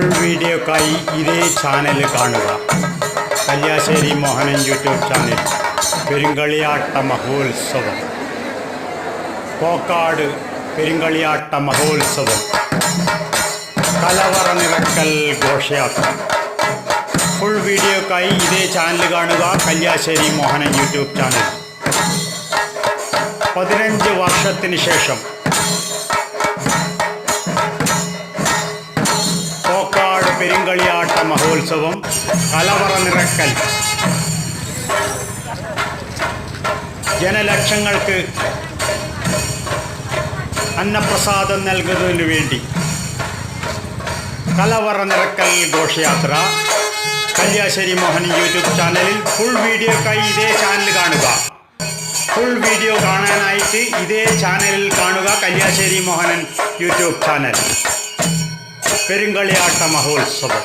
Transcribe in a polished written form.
Full വീഡിയോക്കായി ഇതേ channel കാണുക. Kalliasseri Mohanan YouTube channel. പെരുങ്കളിയാട്ട മഹോത്സവം. കോക്കാട് പെരുങ്കളിയാട്ട മഹോത്സവം. കലവറ നിറക്കൽ ഘോഷയാത്ര. ഫുൾ വീഡിയോക്കായി ഇതേ ചാനൽ കാണുക. Kalliasseri Mohanan YouTube channel. 15 വർഷത്തിന് ശേഷം കോക്കാട് പെരുങ്കളിയാട്ട മഹോത്സവം. കലവറ നിറക്കൽ. ജനലക്ഷങ്ങൾക്ക് അന്നപ്രസാദം നൽകുന്നതിനു വേണ്ടി കലവറ നിറക്കൽ ഘോഷയാത്ര. കല്യാശ്ശേരി മോഹൻ യൂട്യൂബ് ചാനലിൽ ഫുൾ വീഡിയോക്കായി ഇതേ ചാനൽ കാണുക. ഫുൾ വീഡിയോ കാണാനായിട്ട് ഇതേ ചാനലിൽ കാണുക. Kalliasseri Mohanan YouTube channel. പെരുങ്കളിയാട്ട മഹോത്സവം.